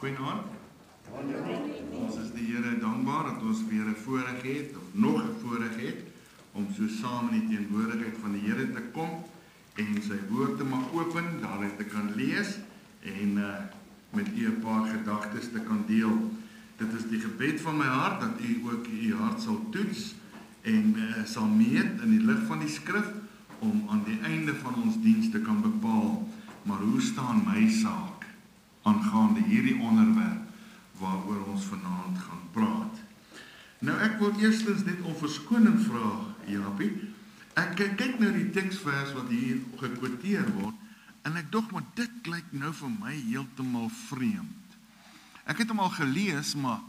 Goeienaand. Ons is die Here dankbaar dat ons weer 'n voorreg het, of nog 'n voorreg het, om so saam in die teenwoordigheid van die Here te kom en sy woord te mag open, daarin te kan lees en met u 'n paar gedagtes te kan deel. Dit is die gebed van my hart dat u ook u hart sal toets en sal meet in die lig van die skrif om aan die einde van ons diens te kan bepaal, maar hoe staan my saak aangaande hierdie onderwerp waaroor ons vanaand gaan praat. Nou ek wil eerstens net om verskoning vra, Japie. Ek kyk nou die teksvers wat hier gekwoteer word en ek dog maar dit klink nou vir my heeltemal vreemd. Ek het hom al gelees, maar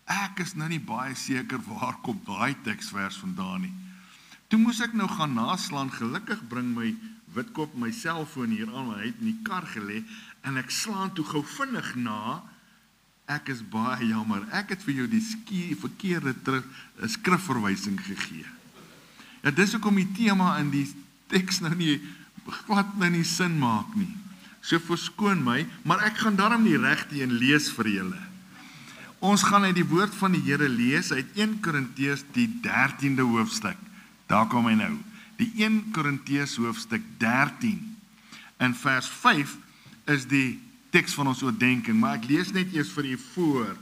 ek is nou nie baie seker waar kom daai teksvers vandaan nie. Toe moes ek nou gaan naslaan, gelukkig bring my Witkop my selfoon hier aan, maar hy het in die kar gelê en ek slaan toe gou vinnig na. Ek is baie jammer, ek het vir jou die verkeerde skrifverwysing gegee. Ja, dis hoekom die tema in die teks nou nie glad nou nie sin maak nie. So verskoon my, maar ek gaan daarom die regte een lees vir julle. Ons gaan uit die woord van die Here lees uit 1 Korintiërs die 13de hoofstuk. Daar kom hy nou. Die 1 Korintiërs hoofstuk 13. In vers 5 is die teks van ons oordenking, maar ek lees net eers vir u voor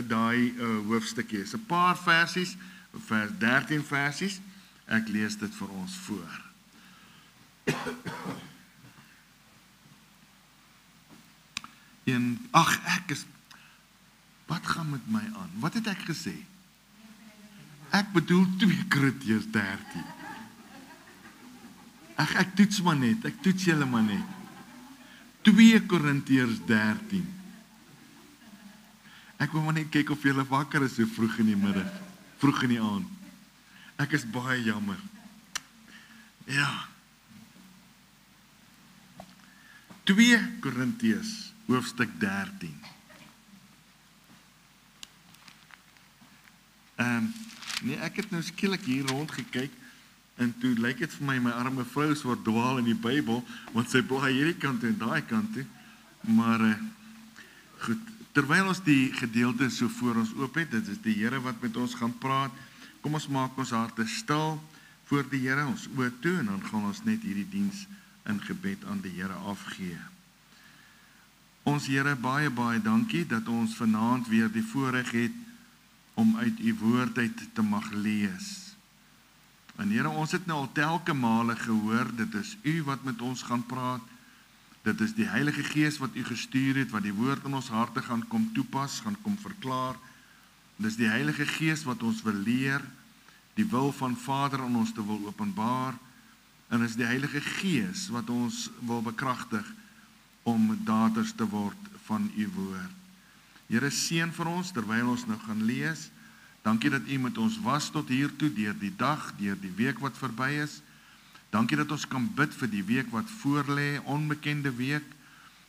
daai hoofstukkie. Is 'n paar versies, vers 13 versies. Ek lees dit vir ons voor. Wat gaan met my aan? Wat het ek gesê? Ek bedoel 2 Korintiërs 13. Ek toets maar net, ek toets julle maar net. 2 Korintiërs 13. Ek wil maar net kyk of julle wakker is so vroeg in die middag, vroeg in die aand. Ek is baie jammer. Ja. 2 Korintiërs hoofstuk 13. Nee, ek het nou skielik hier rond gekyk en toe lyk dit vir my arme vrou is wat dwaal in die Bybel, want sy blaai hierdie kant en daai kant toe. Maar goed, terwyl ons die gedeelte so voor ons oop het, dit is die Here wat met ons gaan praat. Kom ons maak ons harte stil voor die Here, ons oë toe, en dan gaan ons net hierdie diens in gebed aan die Here afgee. Ons Here, baie, baie dankie dat ons vanaand weer die voorreg het om uit u woord uit te mag lees. En Here, ons het nou al telke male gehoor, dit is u wat met ons gaan praat, dit is die Heilige Gees wat u gestuur het, wat die woord in ons harte gaan kom toepas, gaan kom verklaar. Dit is die Heilige Gees wat ons wil leer, die wil van Vader aan ons te wil openbaar, en is die Heilige Gees wat ons wil bekragtig om daders te word van u woord. Here, seën vir ons terwyl ons nou gaan lees. Dankie dat u met ons was tot hier toe, deur die dag, deur die week wat verby is. Dankie dat ons kan bid vir die week wat voorlê, onbekende week.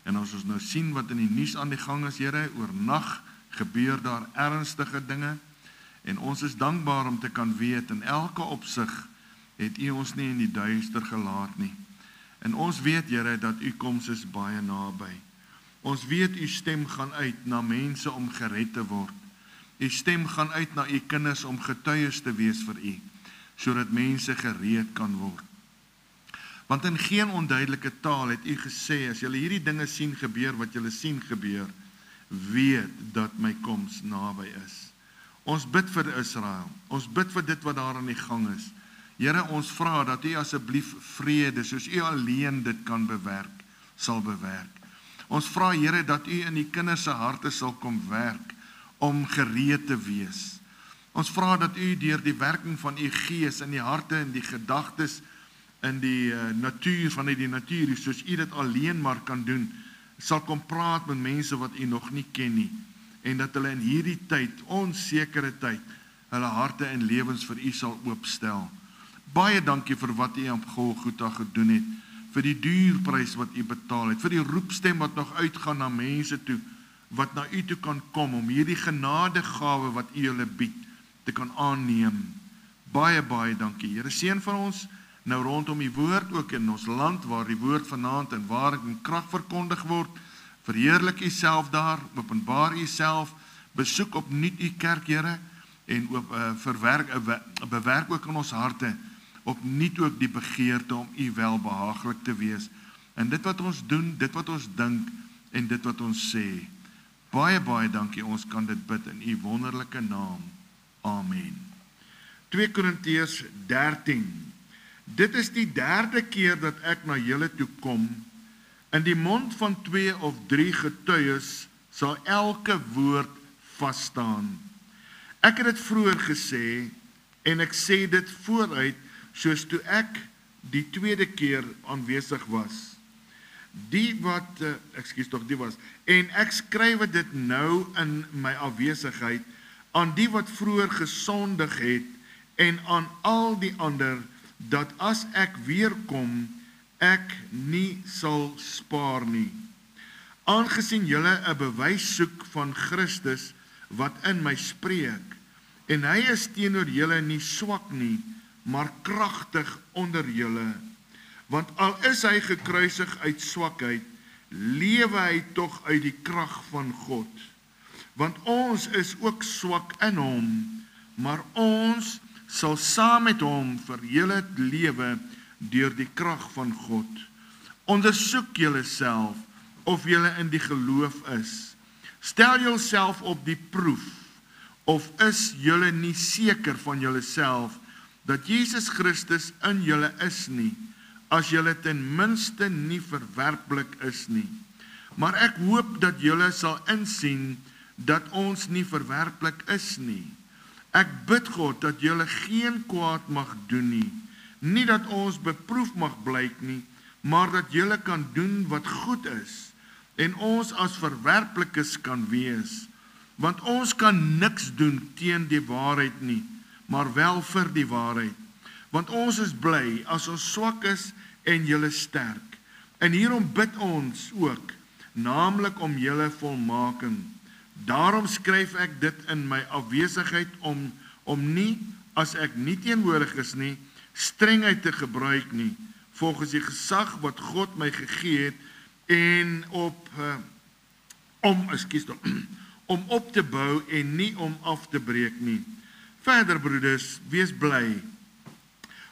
En as ons nou sien wat in die nuus aan die gang is, Here, oornag gebeur daar ernstige dinge. En ons is dankbaar om te kan weet, in elke opsig het u ons nie in die duister gelaat nie. En ons weet, Here, dat u koms is baie naby. Ons weet u stem gaan uit na mense om gered te word. U stem gaan uit na u kinders om getuies te wees vir u, sodat mense gered kan word. Want in geen onduidelike taal het u gesê, as julle hierdie dinge sien gebeur, wat julle sien gebeur, weet dat my koms naby is. Ons bid vir Israel, ons bid vir dit wat daar aan die gang is. Here, ons vra dat u asseblief vrede, soos u alleen dit kan bewerk, sal bewerk. Ons vra, Here, dat u in die kinders se harte sal kom werk, om gereed te wees. Ons vra dat u deur die werking van u Gees in die harte en die gedagtes in die natuur, vanuit die natuur, soos u dit alleen maar kan doen, sal kom praat met mense wat u nog nie ken nie, en dat hulle in hierdie tyd, onsekere tyd, hulle harte en lewens vir u sal oopstel. Baie dankie vir wat u op Golgotha gedoen het, vir die duurprys wat u betaal het, vir die roepstem wat nog uitgaan na mense toe, wat na u toe kan kom, om hierdie genadegawe wat u hulle bied, te kan aanneem. Baie, baie dankie. Here, seën vir ons, nou rondom die woord, ook in ons land, waar die woord vanaand in waarheid en krag verkondig word, Verheerlik u self daar, openbaar u self, besoek opnuut u kerk, Here, en bewerk ook in ons harte, opnuut ook die begeerte om u welbehaaglik te wees. En dit wat ons doen, dit wat ons dink, en dit wat ons sê. Baie, baie dankie, ons kan dit bid in u wonderlike naam. Amen. 2 Korintiërs 13. Dit is die 3de keer dat ek na julle toe kom. In die mond van 2 of 3 getuies sal elke woord vasstaan. Ek het dit vroeër gesê, en ek sê dit vooruit, soos toe ek die 2de keer aanwesig was. En ek skryf dit nou in my afwesigheid, aan die wat vroeër gesondig het, en aan al die ander, dat as ek weer kom, ek nie sal spaar nie. Aangesien julle 'n bewys soek van Christus, wat in my spreek, en hy is teenoor julle nie swak nie, maar kragtig onder julle. Want al is hy gekruisig uit swakheid, lewe hy tog uit die krag van God. Want ons is ook swak in hom, maar ons sal saam met hom verheerlik lewe deur die krag van God. Ondersoek julleself of julle in die geloof is. Stel julleself op die proef, of is julle nie seker van julleself dat Jesus Christus in julle is nie, as julle ten minste nie verwerplik is nie. Maar ek hoop dat julle sal insien dat ons nie verwerplik is nie. Ek bid God dat julle geen kwaad mag doen nie, nie dat ons beproef mag blyk nie, maar dat julle kan doen wat goed is, en ons as verwerplikes kan wees, want ons kan niks doen teen die waarheid nie, maar wel vir die waarheid. Want ons is bly as ons swak is en julle sterk. En hierom bid ons ook, naamlik om julle volmaking. Daarom skryf ek dit in my afwesigheid om nie, as ek nie teenwoordig is nie, strengheid te gebruik nie, volgens die gesag wat God my gegee het, en om op te bou en nie om af te breek nie. Verder, broeders, wees bly,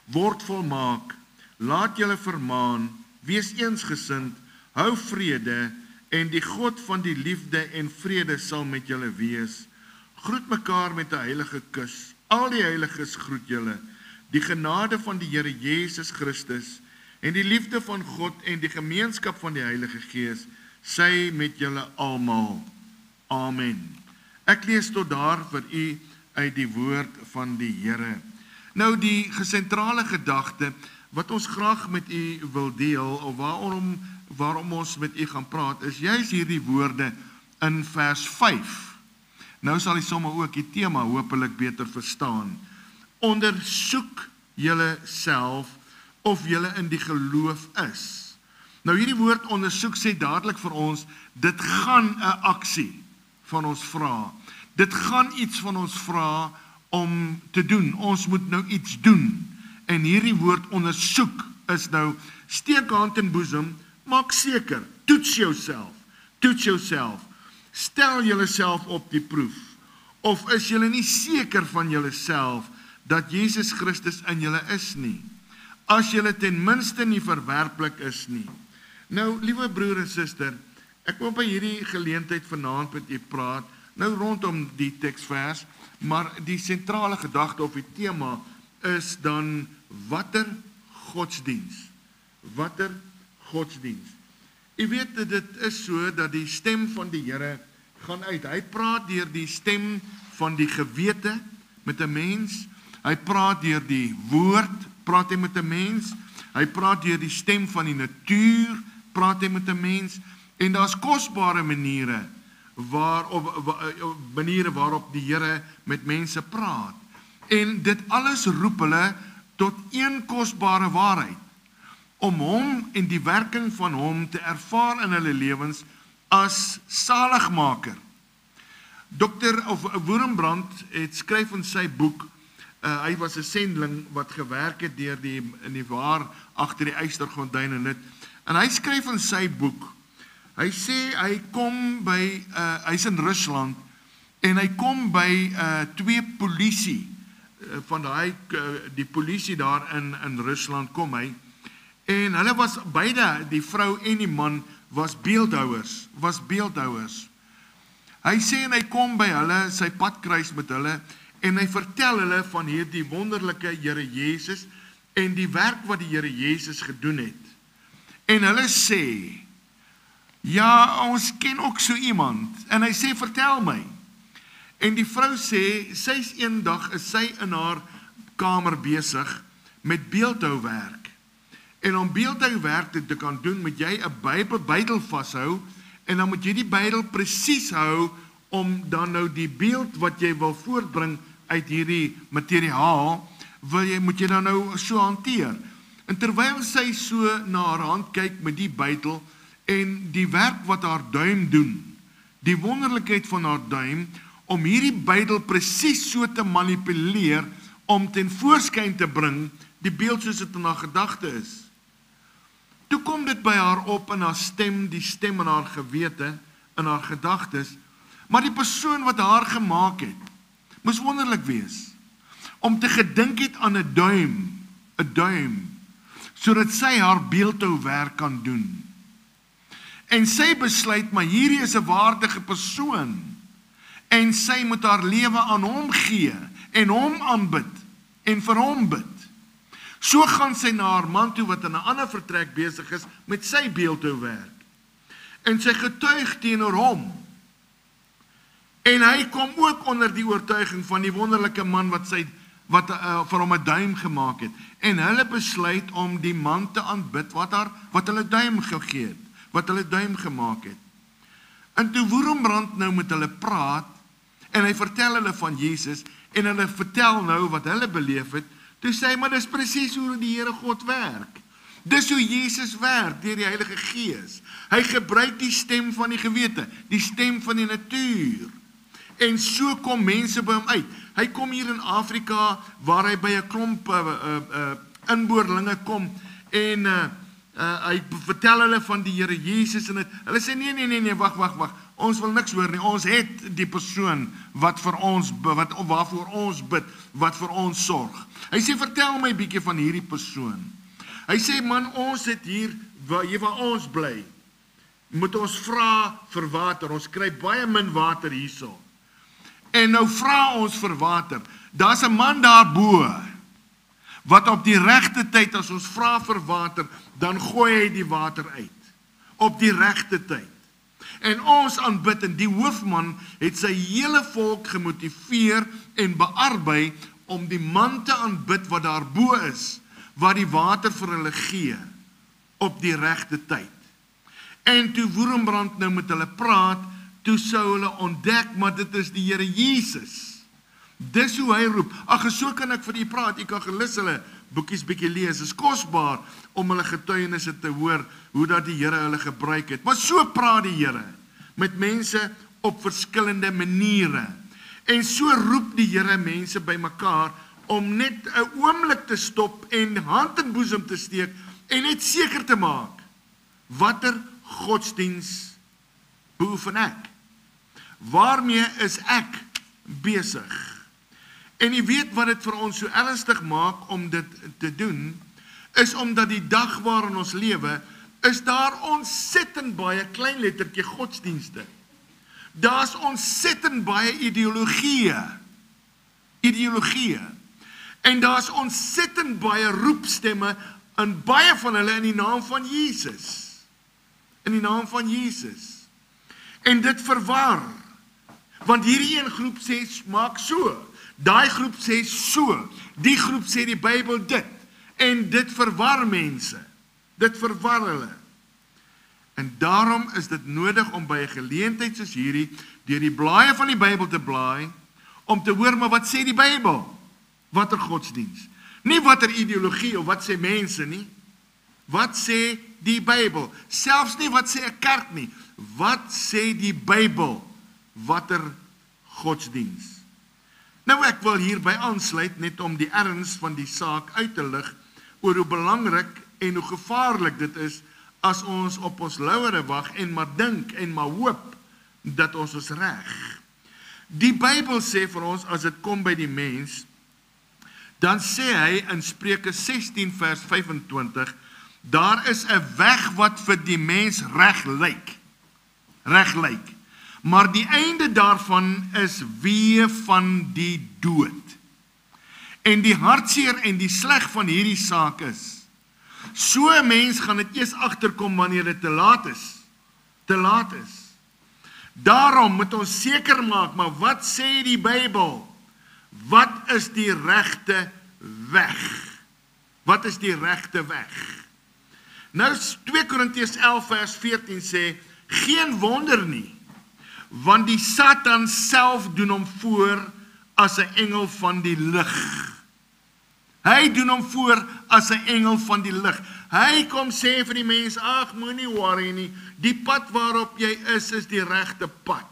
word volmaak, laat julle vermaan, wees eensgesind, hou vrede, en die God van die liefde en vrede sal met julle wees. Groet mekaar met 'n heilige kus. Al die heiliges groet julle. Die genade van die Here Jesus Christus en die liefde van God en die gemeenskap van die Heilige Gees sy met julle almal. Amen. Ek lees tot daar vir u uit die woord van die Here. Nou die sentrale gedagte wat ons graag met u wil deel, of waarom ons met u gaan praat, is juis hierdie woorde in vers 5. Nou sal u sommer ook die tema hopelik beter verstaan. Ondersoek julle self of julle in die geloof is. Nou hierdie woord ondersoek sê dadelik vir ons, dit gaan 'n aksie van ons vra. Dit gaan iets van ons vra om te doen. Ons moet nou iets doen. En hierdie woord ondersoek is nou, steek hand in boesem, maak seker, toets jouself, stel julleself op die proef, of is julle nie seker van julleself, dat Jesus Christus in julle is nie, as julle ten minste nie verwerplik is nie. Nou, liewe broer en suster, ek wil by hierdie geleentheid vanaand met u praat, nou rondom die teksvers, maar die sentrale gedagte of die tema is dan, watter godsdiens? Watter godsdiens? U weet, dit is so dat die stem van die Here gaan uit. Hy praat deur die stem van die gewete met 'n mens. Hy praat deur die woord, praat hy met 'n mens. Hy praat deur die stem van die natuur, praat hy met 'n mens. En daar's kosbare maniere waarop die Here met mense praat. En dit alles roep hulle tot een kosbare waarheid, om hom en die werking van hom te ervaar in hulle lewens as saligmaker. Dr. Wurmbrand het skryf in sy boek, hy was 'n sendeling wat gewerk het deur in die waar agter die Eystergordyn en dit, en hy skryf in sy boek Hy sê, hy kom by, hy's in Rusland, en hy kom by 2 polisie, van die polisie daar in Rusland kom hy, en hulle was beide, die vrou en die man, was beeldhouers. Hy sê, en hy kom by hulle, sy pad kruis met hulle, en hy vertel hulle van hierdie wonderlike Here Jesus, en die werk wat die Here Jesus gedoen het. En hulle sê, ja, ons ken ook so iemand, en hy sê, vertel my. En die vrou sê, sy's eendag, is sy in haar kamer besig met beeldhouwerk. En om beeldhouwerk te kan doen, moet jy 'n bydel vashou, en dan moet jy die bydel presies hou, om dan nou die beeld wat jy wil voortbring uit hierdie materiaal, moet jy dan nou so hanteer. En terwyl sy so na haar hand kyk met die bydel, en die werk wat haar duim doen, die wonderlikheid van haar duim, om hierdie bydel presies so te manipuleer, om ten voorskyn te bring, die beeld soos dit in haar gedagte is. Toe kom dit by haar op in haar stem, die stem in haar gewete, in haar gedagtes, maar die persoon wat haar gemaak het, moes wonderlik wees, om te gedink het aan 'n duim, sodat sy haar beeldhouwerk kan doen. En sy besluit, maar hierdie is 'n waardige persoon, en sy moet haar lewe aan hom gee, en hom aanbid, en vir hom bid. So gaan sy na haar man toe, wat in 'n ander vertrek besig is, met sy beeldhouwerk. En sy getuig teenoor hom. En hy kom ook onder die oortuiging van die wonderlike man, wat vir hom 'n duim gemaak het. En hulle besluit om die man te aanbid, wat hulle duim gegee het, wat hulle duim gemaak het. En toe Woerenbrand nou met hulle praat, en hy vertel hulle van Jesus, en hulle vertel nou wat hulle beleef het, toe sê hy, maar dis presies hoe die Here God werk. Dis hoe Jesus werk, deur die Heilige Gees. Hy gebruik die stem van die gewete, die stem van die natuur. En so kom mense by hom uit. Hy kom hier in Afrika, waar hy by 'n klomp inboorlinge kom, en hy vertel hulle van die Here Jesus, en hulle sê, nee, wag, ons wil niks hoor nie, ons het die persoon wat vir ons, waarvoor ons bid, wat vir ons sorg. Hy sê, vertel my 'n bietjie van hierdie persoon. Hy sê, man, ons het hier waar ons bly, moet ons vra vir water, ons kry baie min water hierso. En nou vra ons vir water, daar's 'n man daarbo, wat op die regte tyd, as ons vra vir water, dan gooi hy die water uit, op die regte tyd. En ons aanbid, en die hoofman het sy hele volk gemotiveer en bearbei, om die man te aanbid wat daarbo is, wat die water vir hulle gee, op die regte tyd. En toe Woerenbrand nou met hulle praat, toe sou hulle ontdek, maar dit is die Here Jesus. Dis hoe hy roep. Ag, so kan ek vir u praat, u kan gelus hulle boekies bietjie lees, is kosbaar om hulle getuienisse te hoor, hoe dat die Here hulle gebruik het. Maar so praat die Here, met mense op verskillende maniere. En so roep die Here mense by mekaar, om net 'n oomblik te stop, en hand in boesem te steek, en net seker te maak, watter godsdiens beoefen ek? Waarmee is ek besig? En jy weet wat dit vir ons so ernstig maak om dit te doen, is omdat die dag waarin ons lewe, is daar ontsettend baie, klein lettertjie, godsdienste. Daar's ontsettend baie ideologieë. En daar's ontsettend baie roepstemme, en baie van hulle in die naam van Jesus. En dit verwar. Want hierdie een groep sê, maak so. Daai groep sê so. Die groep sê die Bybel dit. En dit verwar mense. Dit verwar hulle. En daarom is dit nodig om by 'n geleentheid soos hierdie, deur die blaaie van die Bybel te blaai, om te hoor, maar wat sê die Bybel? Watter godsdiens? Nie watter ideologie of wat sê mense nie. Wat sê die Bybel? Selfs nie wat sê 'n kerk nie. Wat sê die Bybel? Watter godsdiens? Nou ek wil hierby aansluit, net om die erns van die saak uit te lig, oor hoe belangrik en hoe gevaarlik dit is, as ons op ons lauwere wag en maar dink en maar hoop dat ons is reg. Die Bybel sê vir ons, as dit kom by die mens, dan sê hy in Spreuke 16 vers 25, daar is 'n weg wat vir die mens reg lyk, maar die einde daarvan is weë van die dood. En die hartseer en die sleg van hierdie saak is, so 'n mens gaan dit eers agterkom wanneer dit te laat is. Daarom moet ons seker maak, maar wat sê die Bybel? Wat is die regte weg? Wat is die regte weg? Nou 2 Korintiërs 11 vers 14 sê, geen wonder nie, want die Satan self doen hom voor as 'n engel van die lig. Hy doen hom voor as 'n engel van die lig. Hy kom sê vir die mens, ag, moenie worry nie, die pad waarop jy is die regte pad.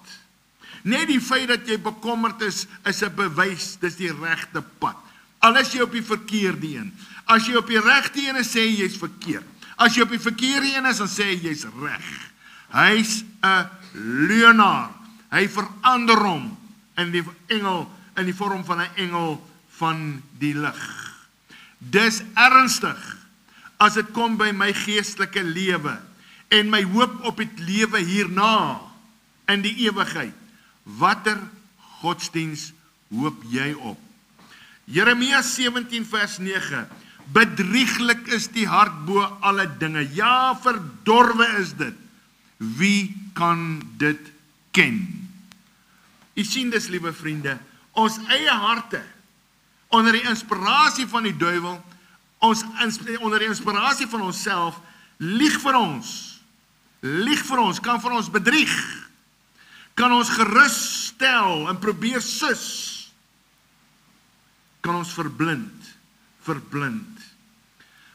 Net die feit dat jy bekommerd is 'n bewys, dis die regte pad. Al is jy op die verkeerde een. As jy op die regte een is, sê jy's verkeerd. As jy op die verkeerde een is, dan sê jy's reg. Hy's 'n leienaar. Hy verander hom in die vorm van 'n engel van die lig. Dis ernstig as dit kom by my geestelike lewe en my hoop op die lewe hierna in die ewigheid. Watter godsdiens hoop jy op? Jeremia 17 vers 9. Bedrieglik is die hart bo alle dinge. Ja, verdorwe is dit. Wie kan dit ken? U sien dis, liewe vriende, ons eie harte onder die inspirasie van die duiwel, onder die inspirasie van onsself, lieg vir ons, kan vir ons bedrieg, kan ons gerus stel en probeer sus, kan ons verblind.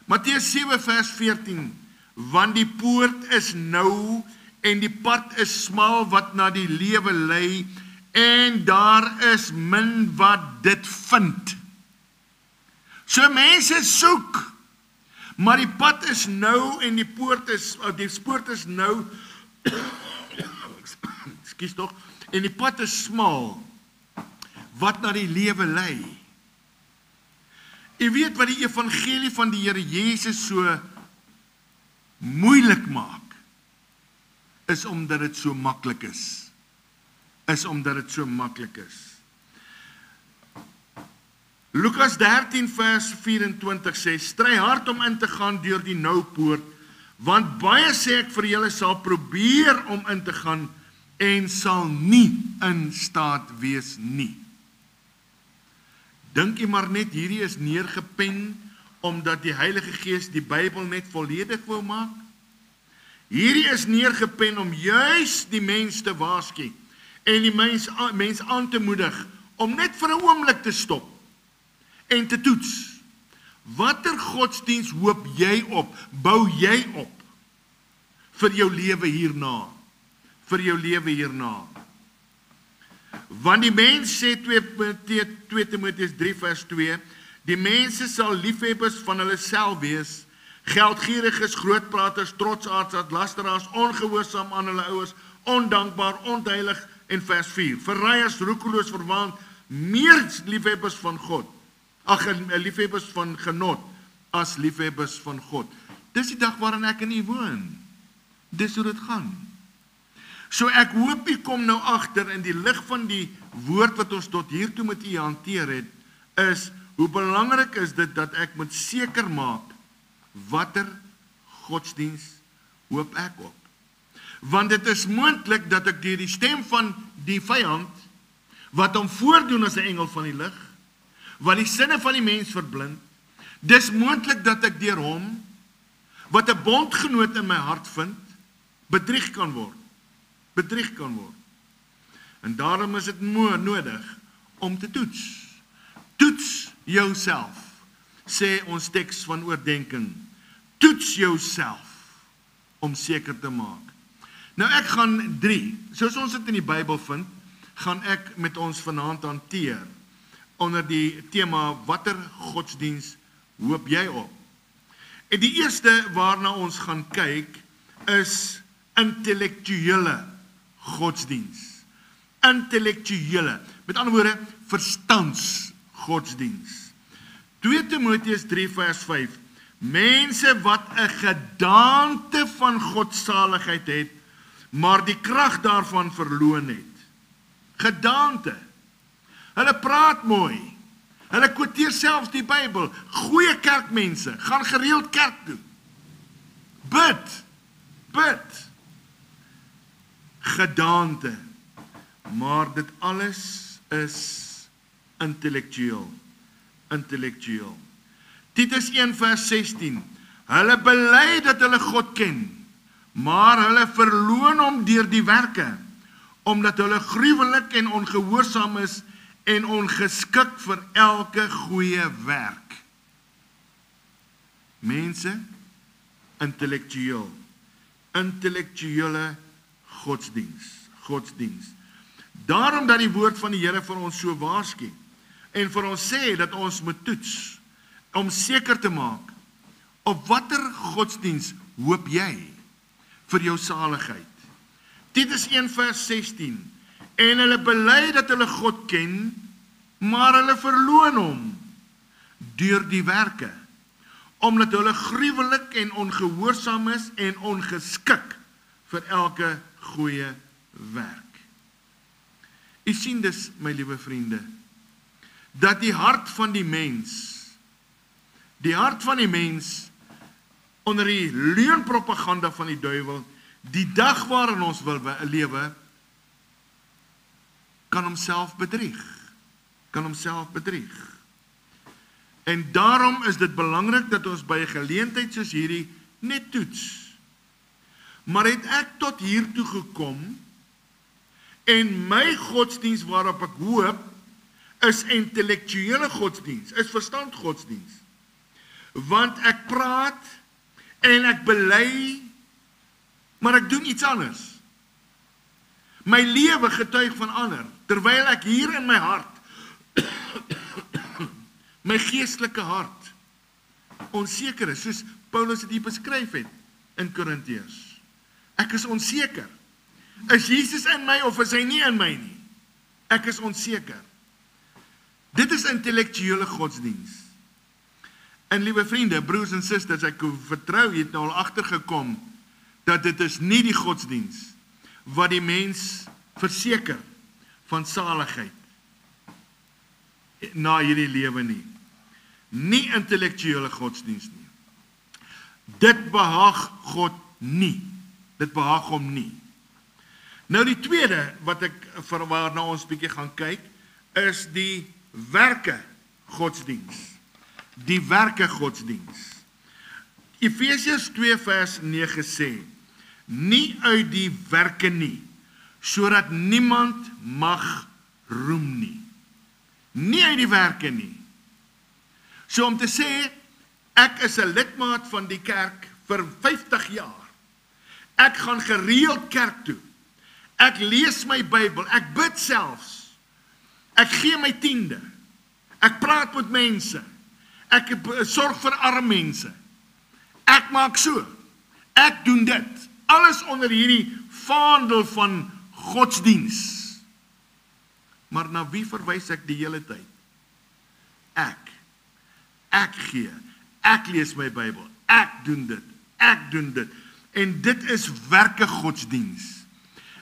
Matteus 7 vers 14, want die poort is nou en die pad is smal wat na die lewe lei, en daar is min wat dit vind. So mense soek, maar die pad is nou en die poort is nou, ekskuus tog, en die pad is smal, wat na die lewe lei. U weet wat die evangelie van die Here Jesus so moeilik maak, is omdat dit so maklik is. Lukas 13 vers 24 sê, stry hard om in te gaan deur die nou poort, want baie sê ek vir julle sal probeer om in te gaan en sal nie in staat wees nie. Dink jy maar net hierdie is neergepen omdat die Heilige Gees die Bybel net volledig wou maak? Hierdie is neergepen om juis die mens te waarsku en die mens aan te moedig om net vir 'n oomblik te stop en te toets. Watter godsdiens hoop jy op, bou jy op vir jou lewe hierna? Want die mens sê 2 Timoteus 3 vers 2, die mense sal liefhebbers van hulle self wees, geldgieriges, grootpraters, trotsaards, lasteraars, ongehoorsaam aan hulle ouers, ondankbaar, onheilig, en vers 4, verraaiers, roekeloos, verwaand, meer liefhebbers van God, liefhebbers van genot, as liefhebbers van God. Dis die dag waarin ek in u woon. Dis hoe dit gaan. So ek hoop u kom nou agter in die lig van die woord wat ons tot hiertoe met u hanteer het, is hoe belangrik is dit dat ek moet seker maak watter godsdiens hoop ek op. Want dit is moontlik dat ek deur die stem van die vyand, wat hom voordoen as 'n engel van die lig, wat die sinne van die mens verblind, dis moontlik dat ek deur hom, wat 'n bondgenoot in my hart vind, bedrieg kan word. En daarom is dit nodig om te toets. Toets jouself, sê ons teks van oordeenking. Toets jouself om seker te maak. Nou ek gaan 3, soos ons dit in die Bybel vind, gaan ek met ons vanaand hanteer onder die tema watter godsdiens hoop jy op? En die eerste waarna ons gaan kyk is intellektuele godsdiens. Intellektuele, met ander woorde, verstandsgodsdiens. 2 Timoteus 3 vers 5, mense wat 'n gedaante van godsaligheid het, maar die krag daarvan verloon het. Gedaante. Hulle praat mooi. Hulle quoteer selfs die Bybel. Goeie kerkmense, gaan gereeld kerk toe. Bid. Gedaante. Maar dit alles is intellektueel. Titus 1 vers 16. Hulle bely dat hulle God ken, maar hulle verloon hom deur die werke, omdat hulle gruwelik en ongehoorsaam is en ongeskik vir elke goeie werk. Mense, intellektuele godsdiens. Daarom dat die woord van die Here vir ons so waarsku en vir ons sê dat ons moet toets om seker te maak op watter godsdiens hoop jy vir jou saligheid. Titus 1 vers 16. En hulle bely dat hulle God ken, maar hulle verloon hom deur die werke, omdat hulle gruwelik en ongehoorsaam is en ongeskik vir elke goeie werk. U sien dus, my liewe vriende, dat die hart van die mens onder die leuenpropaganda van die duiwel, die dag waarin ons wil lewe, kan homself bedrieg. En daarom is dit belangrik dat ons by 'n geleentheid soos hierdie net toets. Maar het ek tot hiertoe gekom, en my godsdiens waarop ek hoop, is intellektuele godsdiens, is verstandgodsdiens. Want ek praat, en ek bely, maar ek doen iets anders. My lewe getuig van ander, terwyl ek hier in my hart, my geestelike hart, onseker is, soos Paulus dit hier beskryf het, in Korintiërs. Ek is onseker. Is Jesus in my, of is hy nie in my nie? Ek is onseker. Dit is intellektuele godsdiens. En liewe vriende, broers en susters, ek vertrou, jy het nou al agtergekom, dat dit is nie die godsdiens, wat die mens verseker van saligheid na hierdie lewe nie. Nie intellektuele godsdiens nie. Dit behaag God nie. Dit behaag hom nie. Nou die tweede wat ek waarna ons bietjie gaan kyk, is die werke godsdiens. Die werke godsdiens. Efesiërs 2 vers 9 sê, nie uit die werke nie, sodat niemand mag roem nie. Nie uit die werke nie. So om te sê, ek is 'n lidmaat van die kerk vir 50 jaar. Ek gaan gereeld kerk toe. Ek lees my Bybel, ek bid selfs. Ek gee my 10de. Ek praat met mense. Ek sorg vir arme mense. Ek maak so. Ek doen dit. Alles onder hierdie vaandel van godsdiens. Maar na wie verwys ek die hele tyd? Ek gee. Ek lees my Bybel. Ek doen dit. En dit is werke godsdiens.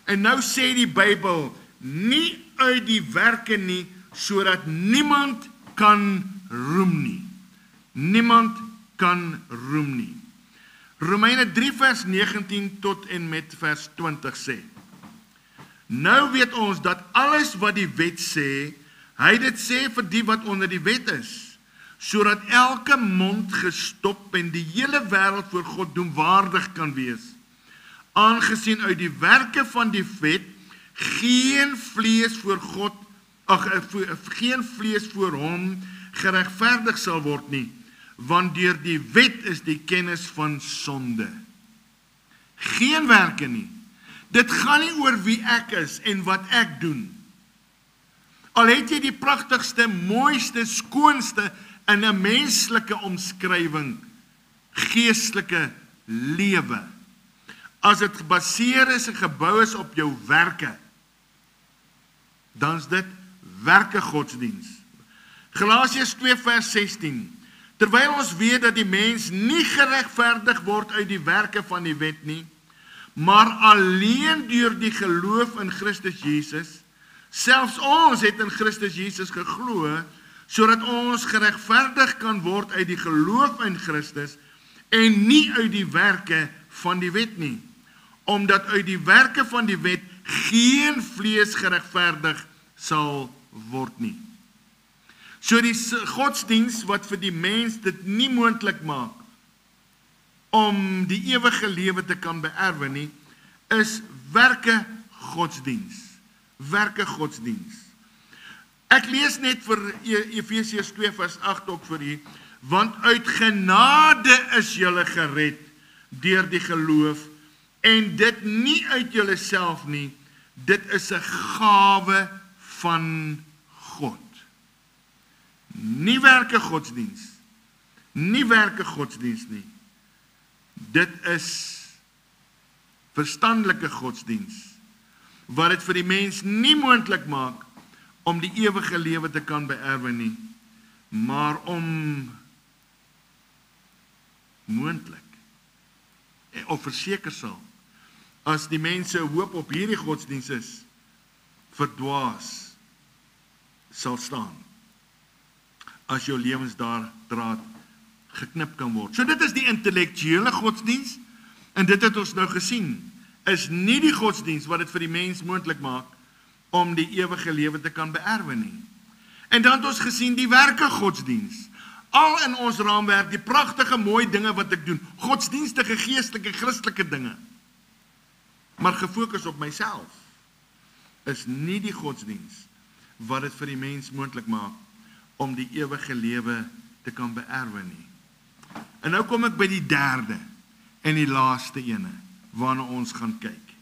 En nou sê die Bybel, nie uit die werke nie, sodat niemand kan roem nie. Niemand kan roem nie. Romeine 3 vers 19 tot en met vers 20 sê, nou weet ons dat alles wat die wet sê, hy dit sê vir die wat onder die wet is, sodat elke mond gestop en die hele wêreld voor God doemwaardig kan wees. Aangesien uit die werke van die wet geen vlees voor hom geregverdig sal word nie, want deur die wet is die kennis van sonde. Geen werke nie. Dit gaan nie oor wie ek is en wat ek doen. Al het jy die pragtigste, mooiste, skoonste in 'n menslike omskrywing, geestelike lewe. as dit gebaseer is en gebou is op jou werke, dan is dit werke godsdiens. Galasiërs 2 vers 16. Terwyl ons weet dat die mens nie geregverdig word uit die werke van die wet nie, maar alleen deur die geloof in Christus Jesus. Selfs ons het in Christus Jesus geglo, sodat ons geregverdig kan word uit die geloof in Christus en nie uit die werke van die wet nie. Omdat uit die werke van die wet geen vlees geregverdig sal word nie. So die godsdiens wat vir die mens dit nie moontlik maak om die ewige lewe te kan beerwe nie, is werke godsdiens. Werke godsdiens. Ek lees net vir Efesiërs 2 vers 8 ook vir u, want uit genade is julle gered deur die geloof, en dit nie uit julle self nie, dit is 'n gawe van God. Nie werke godsdiens. Nie werke godsdiens nie. Dit is verstandelike godsdiens, wat dit vir die mens nie moontlik maak om die ewige lewe te kan beerwe nie, maar om moontlik, of verseker sal, as die mense hoop op hierdie godsdiens is, verdwaas sal staan, as jou lewensdraad geknip kan word. So dit is die intellektuele godsdiens, en dit het ons nou gesien, is nie die godsdiens wat dit vir die mens moontlik maak om die ewige lewe te kan beerwe nie. En dan het ons gesien die werke godsdiens. Al in ons raamwerk, die pragtige mooi dinge wat ek doen, godsdienstige, geestelike, Christelike dinge, maar gefokus op myself, is nie die godsdiens wat dit vir die mens moontlik maak om die ewige lewe te kan beerwe nie. En nou kom ek by die derde en die laaste ene, waarna ons gaan kyk.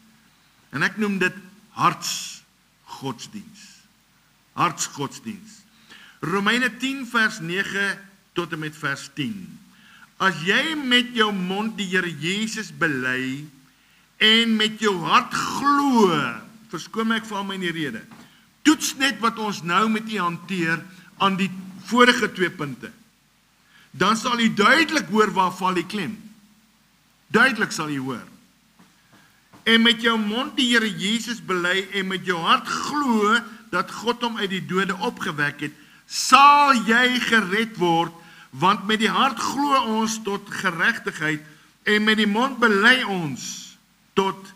En ek noem dit hartsgodsdiens. Hartsgodsdiens. Romeine 10 vers 9 tot en met vers 10. As jy met jou mond die Here Jesus bely en met jou hart glo, verskoon my, ek val my in die rede, toets net wat ons nou met u hanteer aan die vorige 2 punte. Dan sal u duidelik hoor waar val die klem. Duidelik sal u hoor. En met jou mond die Here Jesus bely en met jou hart glo dat God hom uit die dode opgewek het, sal jy gered word, want met die hart glo ons tot geregtigheid en met die mond bely ons tot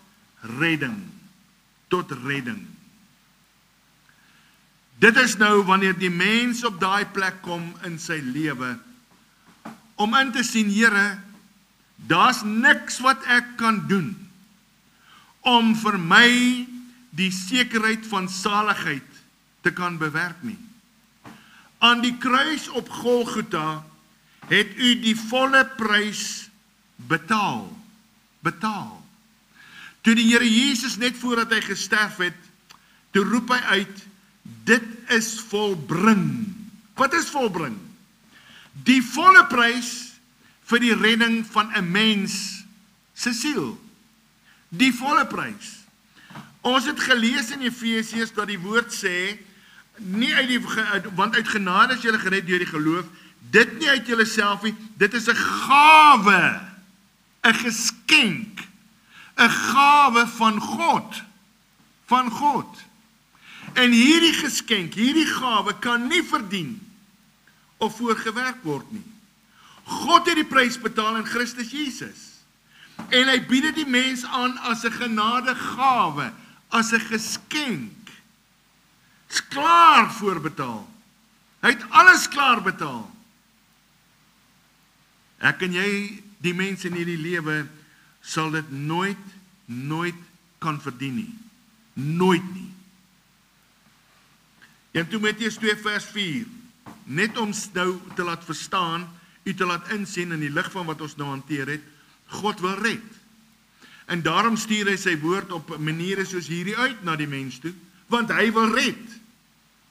redding. Tot redding. Dit is nou wanneer die mens op daai plek kom in sy lewe, om in te sien, Here, daar's niks wat ek kan doen om vir my die sekerheid van saligheid te kan bewerk nie. Aan die kruis op Golgotha het u die volle prys betaal. Betaal. Toe die Here Jesus net voordat hy gesterf het, toe roep hy uit, dit is volbring. Wat is volbring? Die volle prys vir die redding van 'n mens se siel. Die volle prys. Ons het gelees in Efesiërs dat die woord sê, nie want uit genade is julle gered deur die geloof, dit nie uit julleself nie, dit is 'n gawe, 'n geskenk, 'n gawe van God, van God. En hierdie geskenk, hierdie gawe kan nie verdien of voorgewerk word nie. God het die prys betaal in Christus Jesus. En hy bied dit die mens aan as 'n genadegawe, as 'n geskenk. Is klaar voorbetaal. Hy het alles klaar betaal. Ek en jy, die mense in hierdie lewe, sal dit nooit kan verdien nie. Nooit nie. 1 Timoteus 2 vers 4, net om nou te laat verstaan, u te laat insien in die lig van wat ons nou hanteer het, God wil red. En daarom stuur hy sy woord op maniere soos hierdie uit na die mens toe, want hy wil red.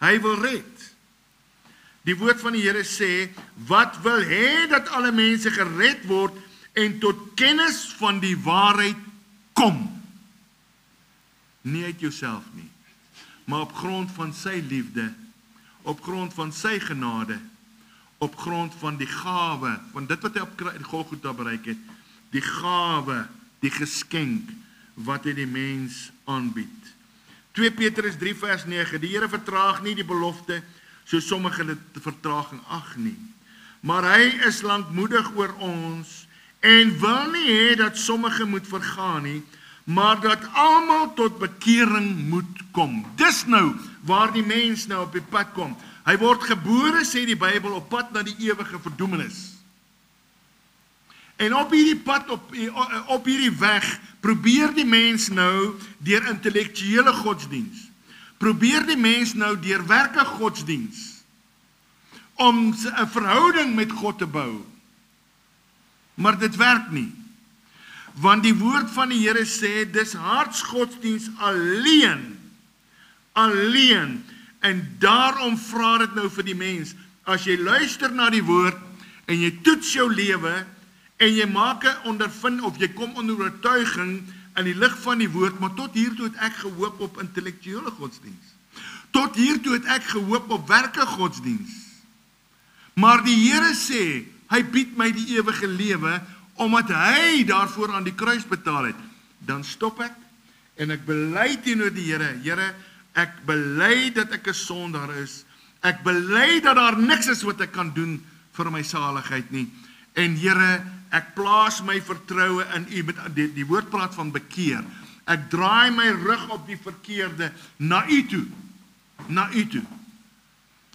Hy wil red. Die woord van die Here sê, wat wil hê dat alle mense gered word en tot kennis van die waarheid kom. Nie uit jouself nie, maar op grond van sy liefde, op grond van sy genade, op grond van die gawe, van dit wat hy op Golgotha bereik het, die gawe, die geskenk, wat hy die mens aanbied. 2 Petrus 3 vers 9, die Here vertraag nie die belofte, so sommige dit vertraging ag nie. Maar hy is lankmoedig oor ons, en wil nie hê dat sommige moet vergaan nie, maar dat almal tot bekering moet kom. Dis nou waar die mens nou op die pad kom. Hy word gebore, sê die Bybel, op pad na die ewige verdoemenis. En op hierdie pad, op hierdie weg, probeer die mens nou deur intellektuele godsdiens, probeer die mens nou deur werke godsdiens, om 'n verhouding met God te bou. Maar dit werk nie. Want die woord van die Here sê, dis hartsgodsdiens alleen, en daarom vra dit nou vir die mens, as jy luister na die woord, en jy toets jou lewe, en jy maak 'n ondervind, of jy kom onder oortuiging, in die lig van die woord, maar tot hiertoe het ek gehoop op intellektuele godsdiens. Tot hiertoe het ek gehoop op werke godsdiens. Maar die Here sê, hy bied my die ewige lewe, omdat hy daarvoor aan die kruis betaal het. Dan stop ek, en ek bely teenoor die Here, Here, ek bely dat ek 'n sondaar is, ek bely dat daar niks is wat ek kan doen vir my saligheid nie, en Here, ek plaas my vertroue in U, met die woord praat van bekeer, ek draai my rug op die verkeerde, na U toe,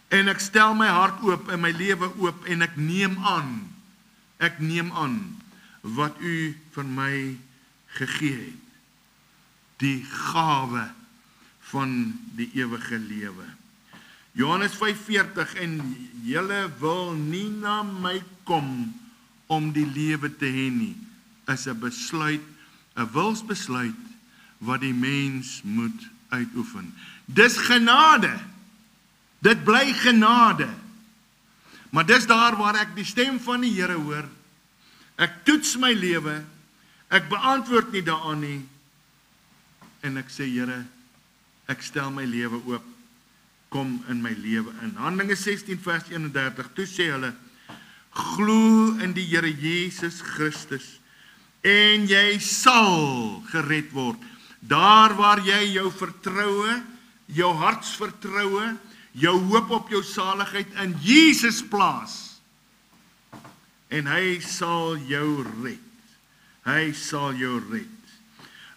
en ek stel my hart oop, en my lewe oop, en ek neem aan, wat U vir my gegee het, die gawe van die ewige lewe. Johannes 5:40, en julle wil nie na my kom, om die lewe te hê nie, is 'n besluit, 'n wilsbesluit, wat die mens moet uitoefen. Dis genade, dit bly genade, maar dis daar waar ek die stem van die Here hoor, ek toets my lewe, ek beantwoord nie daaraan nie, en ek sê, Here, ek stel my lewe oop, kom in my lewe in. Handelinge 16 vers 31, toe sê hulle, glo in die Here Jesus Christus, en jy sal gered word. Daar waar jy jou vertroue, jou hartsvertroue, jou hoop op jou saligheid in Jesus plaas, en hy sal jou red. Hy sal jou red.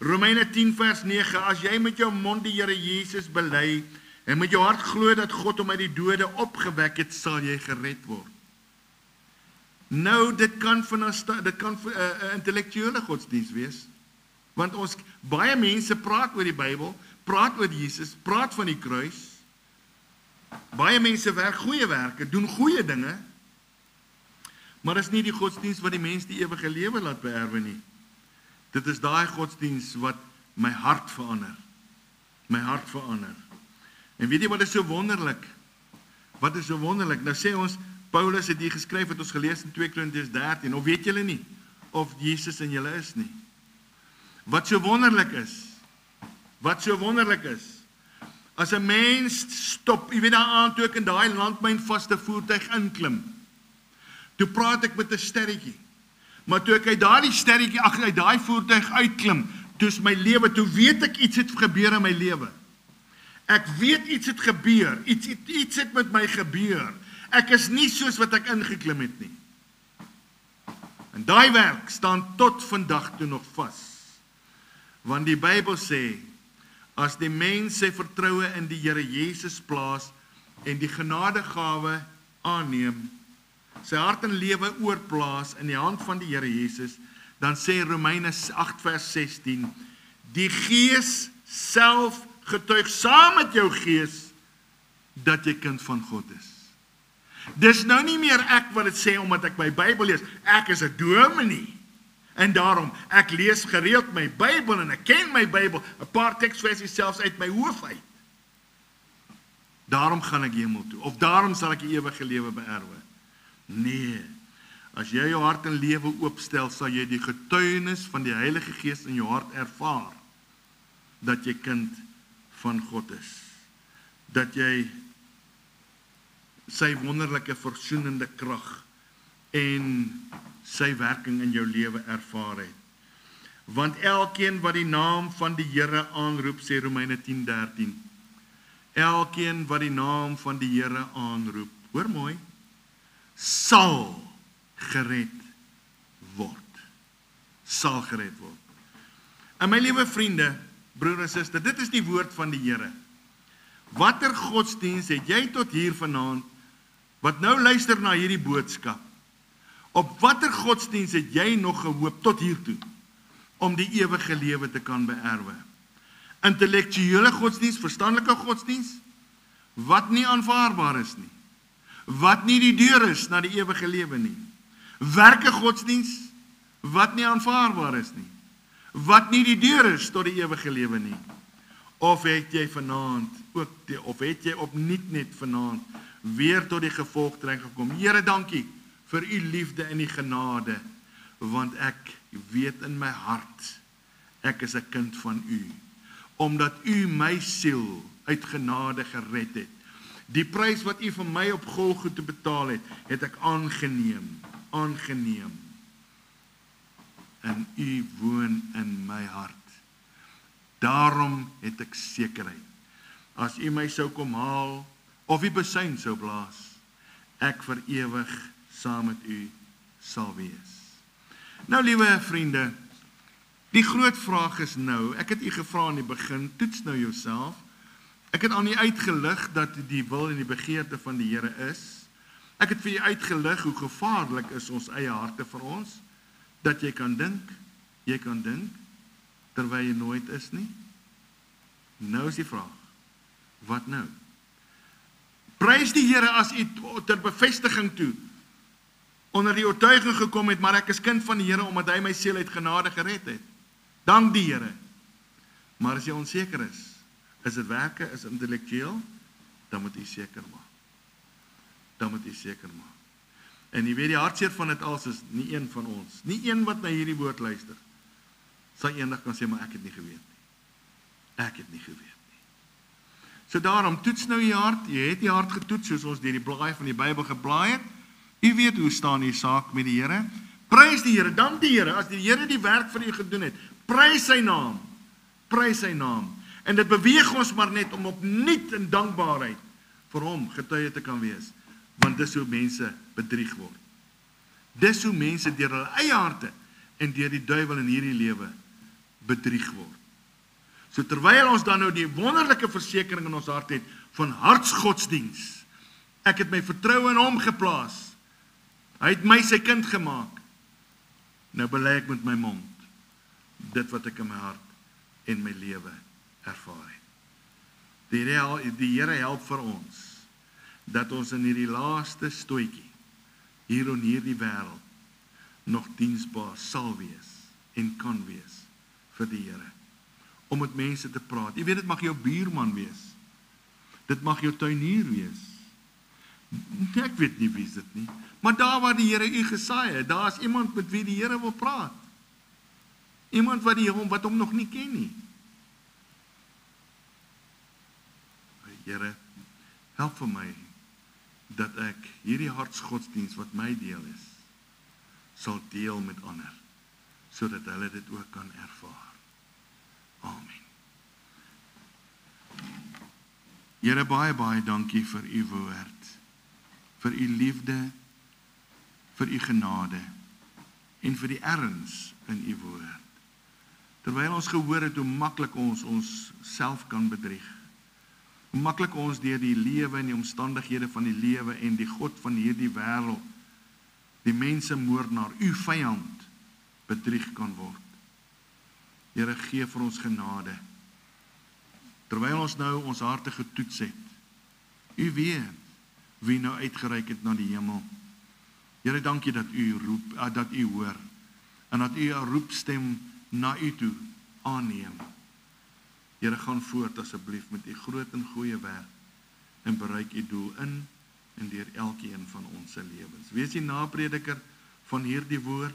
Romeine 10 vers 9, as jy met jou mond die Here Jesus bely, en met jou hart glo dat God hom uit die dode opgewek het, sal jy gered word. Nou, dit kan 'n intellektuele godsdiens wees, want baie mense praat oor die Bybel, praat oor Jesus, praat van die kruis, baie mense werk goeie werke, doen goeie dinge, maar is nie die godsdiens wat die mens die ewige lewe laat beerwe nie. Dit is daai godsdiens wat my hart verander. En weet jy wat is so wonderlik? Nou sê ons, Paulus het hier geskryf, het ons gelees in 2 Korintiërs 13, of weet julle nie, of Jesus in julle is nie. Wat so wonderlik is, as 'n mens stop, jy weet daaraan toe ek in daai landmynvaste voertuig inklim, toe praat ek met 'n sterretjie, maar toe ek uit daai sterretjie, uit daai voertuig uitklim, toe is my lewe, toe weet ek iets het gebeur in my lewe. Ek weet iets het gebeur, iets het met my gebeur. Ek is nie soos wat ek ingeklim het nie. En daai werk staan tot vandag toe nog vas. Want die Bybel sê, as die mens sy vertroue in die Here Jesus plaas en die genadegawe aanneem, sy hart en lewe oorplaas in die hand van die Here Jesus, dan sê Romeine 8 vers 16, die Gees self getuig saam met jou gees dat jy kind van God is. Dis nou nie meer ek wat dit sê omdat ek my Bybel lees. Ek is 'n dominee. En daarom, ek lees gereeld my Bybel en ek ken my Bybel, 'n paar teksversies selfs uit my hoof uit. Daarom gaan ek hemel toe, of daarom sal ek die ewige lewe beerwe. Nee, As jy jou hart en lewe oopstel, sal jy die getuienis van die Heilige Gees in jou hart ervaar, dat jy kind van God is. Dat jy sy wonderlike versoenende krag en sy werking in jou lewe ervaar het. Want elkeen wat die naam van die Here aanroep, sê Romeine 10:13, elkeen wat die naam van die Here aanroep, hoor mooi, sal gered word. Sal gered word. En my liewe vriende, broer en suster, dit is die woord van die Here. Watter godsdiens het jy tot hier vanaand, wat nou luister na hierdie boodskap? Op watter godsdiens het jy nog gehoop tot hiertoe, om die ewige lewe te kan beerwe? Intellektuele godsdiens, verstandelike godsdiens, wat nie aanvaarbaar is nie, wat nie die deur is na die ewige lewe nie. Werke godsdiens, wat nie aanvaarbaar is nie, wat nie die deur is tot die ewige lewe nie. Of het jy vanaand, of het jy opnuut net vanaand, weer tot die gevolgtrekking gekom? Here, dankie vir u liefde en die genade, want ek weet in my hart, ek is 'n kind van u, omdat u my siel uit genade gered het. Die prys wat u vir my op Golgotha betaal het, het ek aangeneem, en u woon in my hart. Daarom het ek sekerheid, as u my sou kom haal, of u besuin sou blaas, ek vir ewig saam met u sal wees. Nou, liewe vriende, die groot vraag is nou, ek het u gevra in die begin, toets nou jouself. Ek het aan u uitgelig dat die wil en die begeerte van die Here is. Ek het vir u uitgelig hoe gevaarlik is ons eie harte vir ons, dat jy kan dink, terwyl jy nooit is nie. Nou is die vraag, wat nou? Prys die Here as u ter bevestiging toe onder die oortuiging gekom het, maar ek is kind van die Here, omdat hy my siel uit genade gered het. Dank die Here. Maar as jy onseker is dit werke, is intellektueel, dan moet jy seker maak. En jy weet, die hartseer van dit alles is, nie een van ons, nie een wat na hierdie woord luister, sal eendag kan sê, maar ek het nie geweet nie. So daarom, toets nou jy hart, jy het die hart getoets, soos ons deur die blaai van die Bybel geblaai het. U weet hoe staan die saak met die Here. Prys die Here, dank die Here, as die Here die werk vir u gedoen het. Prys sy naam. En dit beweeg ons maar net om opnuut in dankbaarheid vir hom getuie te kan wees. Want dis hoe mense bedrieg word. Dis hoe mense deur hulle eie harte en deur die duiwel in hierdie lewe bedrieg word. So terwyl ons dan nou die wonderlike versekering in ons hart het van hartsgodsdiens, ek het my vertroue in hom geplaas. Hy het my sy kind gemaak. Nou bely ek met my mond dit wat ek in my hart en my lewe ervaar het. Die Here help vir ons dat ons in hierdie laaste stootjie hier in hierdie wêreld nog diensbaar sal wees en kan wees vir die Here. Om met mense te praat. Jy weet, dit mag jou buurman wees. Dit mag jou tuinier wees. Ek weet nie wie is dit nie. Maar daar waar die Here u gesaai het, daar is iemand met wie die Here wil praat. Iemand wat hom nog nie ken nie. Here, help vir my dat ek hierdie hartsgodsdiens wat my deel is, sal deel met ander, sodat hulle dit ook kan ervaar. Amen. Here, baie dankie vir u woord, vir u liefde, vir u genade en vir die erns in u woord. Terwyl ons gehoor het hoe maklik ons self kan bedrieg, hoe maklik ons deur die lewe en die omstandighede van die lewe en die God van hierdie wêreld, die mensemoordenaar, u vyand, bedrieg kan word. Here, gee vir ons genade. Terwyl ons nou ons harte getoets het, u weet wie nou uitgereik het na die hemel. Here, dankie dat u roep, dat u hoor, en dat u 'n roepstem na u toe aanneem. Here, gaan voort asseblief met u groot en goeie werk en bereik u doel in en deur elkeen van ons se lewens. Wees die naprediker van hierdie woord,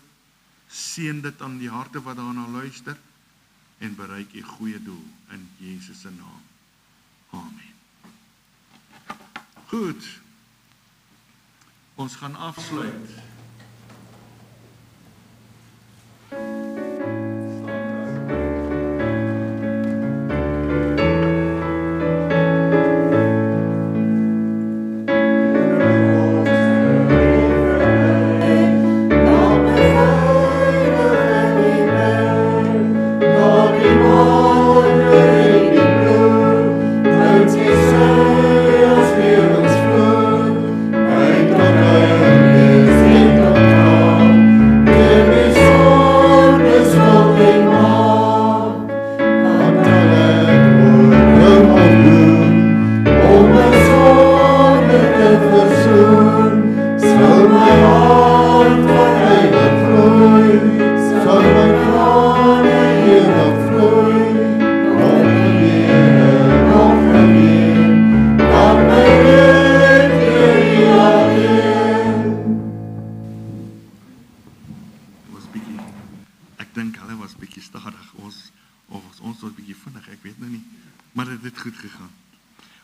seën dit aan die harte wat daarna luister, en bereik u goeie doel in Jesus se naam. Amen. Goed, ons gaan afsluit.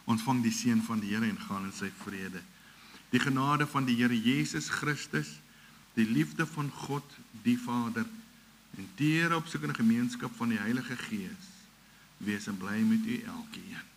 Ontvang die seën van die Here en gaan in sy vrede. Die genade van die Here Jesus Christus, die liefde van God, die Vader, en teere opsoekende gemeenskap van die Heilige Gees, wees en bly met u elkeen.